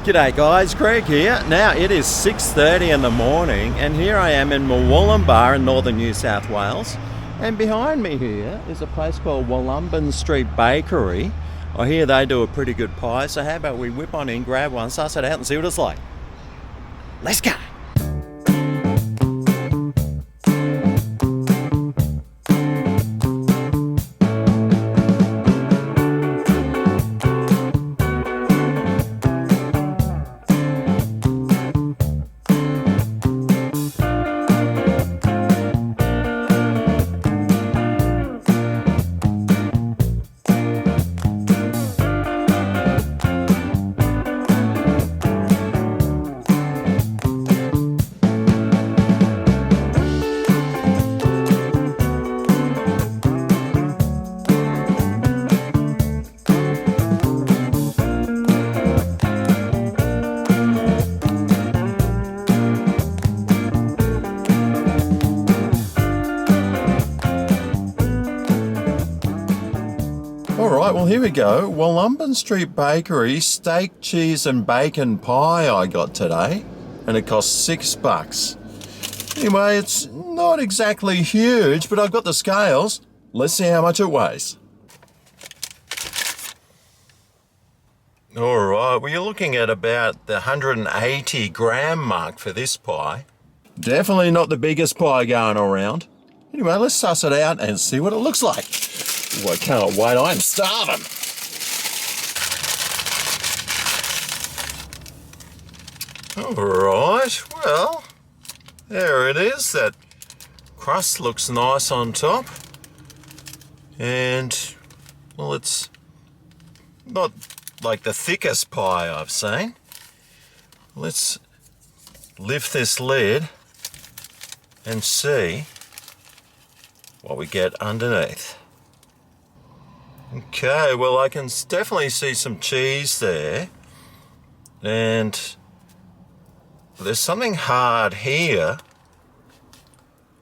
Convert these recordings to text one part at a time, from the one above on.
G'day guys, Craig here. Now it is 6:30 in the morning and here I am in Murwillumbah in northern New South Wales, and behind me here is a place called Wollumbin Street Bakery. I hear they do a pretty good pie, so how about we whip on in, grab one, suss it out and see what it's like. Let's go! Alright, well here we go. Wollumbin Street Bakery steak, cheese and bacon pie I got today, and it cost $6. Anyway, it's not exactly huge, but I've got the scales. Let's see how much it weighs. Alright, well you're looking at about the 180 gram mark for this pie. Definitely not the biggest pie going around. Anyway, let's suss it out and see what it looks like. Ooh, I can't wait, I'm starving. Alright, well, there it is. That crust looks nice on top. And, well, it's not like the thickest pie I've seen. Let's lift this lid and see what we get underneath. Okay, well I can definitely see some cheese there, and there's something hard here.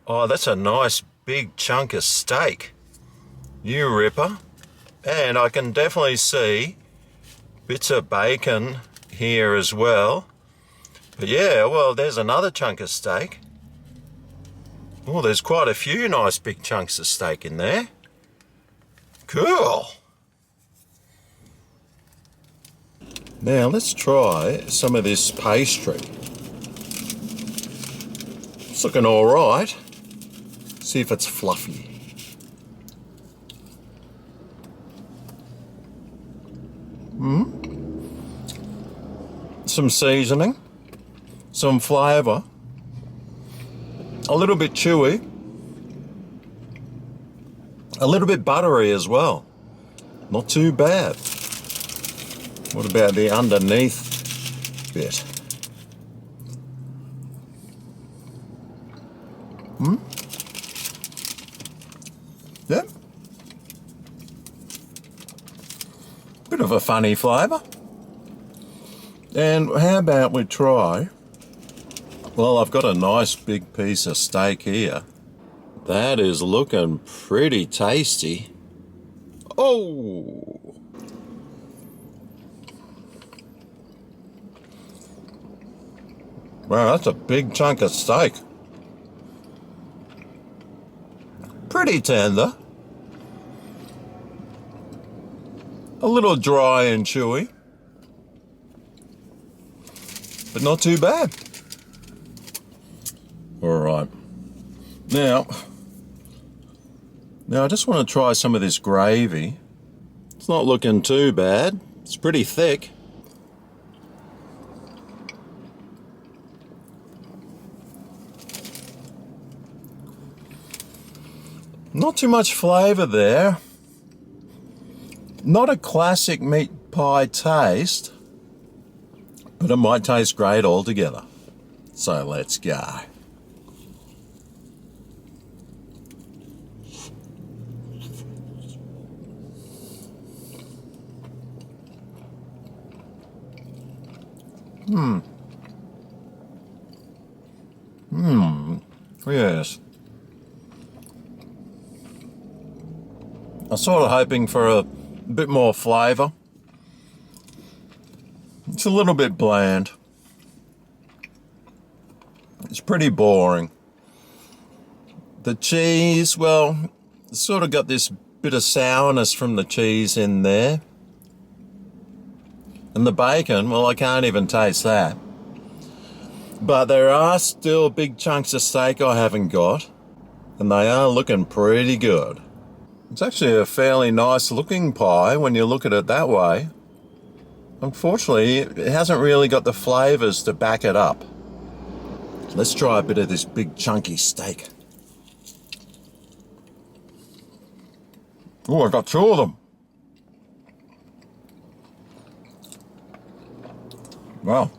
Oh, that's a nice big chunk of steak. You ripper. And I can definitely see bits of bacon here as well. But yeah, well there's another chunk of steak. Oh, there's quite a few nice big chunks of steak in there. Cool. Now let's try some of this pastry. It's looking all right. See if it's fluffy. Some seasoning, some flavour, a little bit chewy. A little bit buttery as well. Not too bad. What about the underneath bit? Yep. Bit of a funny flavour. And how about we try... Well, I've got a nice big piece of steak here. That is looking pretty tasty. Oh! Wow, that's a big chunk of steak. Pretty tender. A little dry and chewy. But not too bad. Alright. Now I just want to try some of this gravy. It's not looking too bad. It's pretty thick. Not too much flavour there. Not a classic meat pie taste, but it might taste great altogether. So let's go. Yes. I'm sort of hoping for a bit more flavour. It's a little bit bland. It's pretty boring. The cheese, well, it's sort of got this bit of sourness from the cheese in there. And the bacon, well, I can't even taste that. But there are still big chunks of steak I haven't got, and they are looking pretty good. It's actually a fairly nice looking pie when you look at it that way. Unfortunately, it hasn't really got the flavours to back it up. Let's try a bit of this big chunky steak. Oh, I got two of them. Wow.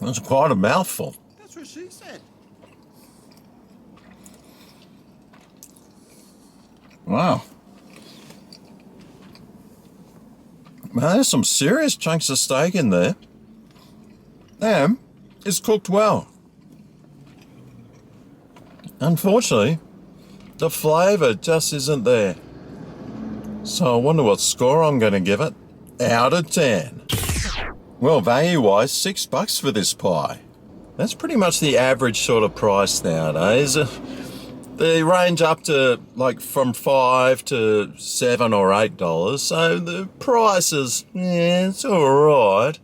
That's quite a mouthful. That's what she said. Wow. Man, there's some serious chunks of steak in there. And it's cooked well. Unfortunately, the flavour just isn't there. So I wonder what score I'm going to give it out of 10. Well, value-wise, $6 for this pie. That's pretty much the average sort of price nowadays. They range up to like from $5 to $7 or $8. So the price is, it's alright.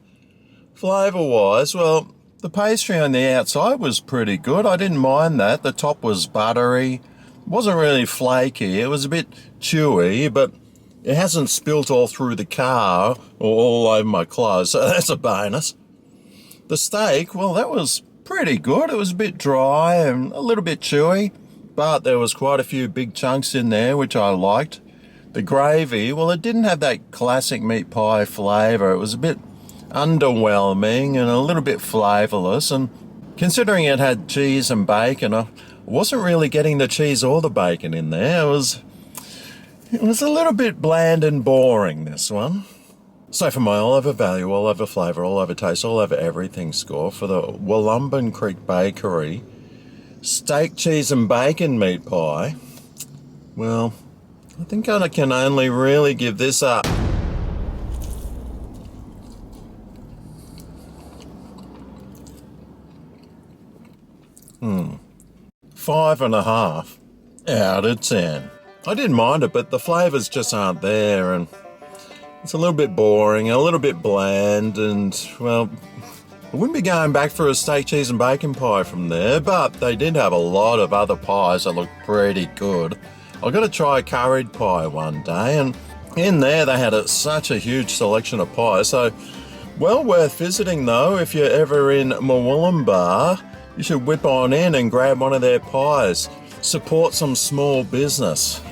Flavour-wise, well, the pastry on the outside was pretty good. I didn't mind that. The top was buttery. It wasn't really flaky. It was a bit chewy, but it hasn't spilt all through the car or all over my clothes, so that's a bonus. The steak, well, that was pretty good. It was a bit dry and a little bit chewy, but there was quite a few big chunks in there, which I liked. The gravy, well, it didn't have that classic meat pie flavour. It was a bit underwhelming and a little bit flavourless, and considering it had cheese and bacon, I wasn't really getting the cheese or the bacon in there. It was a little bit bland and boring, this one. So for my all over value, all over flavour, all over taste, all over everything score for the Wollumbin Street Bakery steak, cheese and bacon meat pie, well, I think I can only really give this up. Five and a half out of 10. I didn't mind it, but the flavours just aren't there, and it's a little bit boring, a little bit bland, and, well, I wouldn't be going back for a steak, cheese and bacon pie from there, but they did have a lot of other pies that looked pretty good. I've got to try a curried pie one day, and in there they had such a huge selection of pies, so well worth visiting though. If you're ever in Murwillumbah, you should whip on in and grab one of their pies. Support some small business.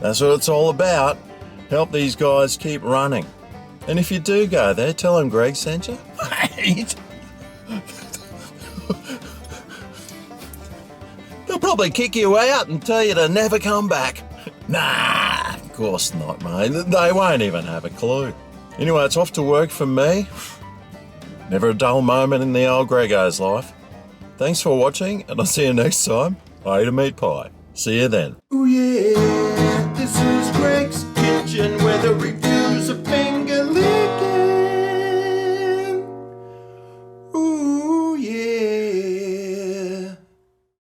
That's what it's all about. Help these guys keep running. And if you do go there, tell them Greg sent you. They'll probably kick you out and tell you to never come back. Nah, of course not, mate. They won't even have a clue. Anyway, it's off to work for me. Never a dull moment in the old Grego's life. Thanks for watching, and I'll see you next time. I ate a meat pie. See you then. Ooh yeah, this is Greg's Kitchen, where the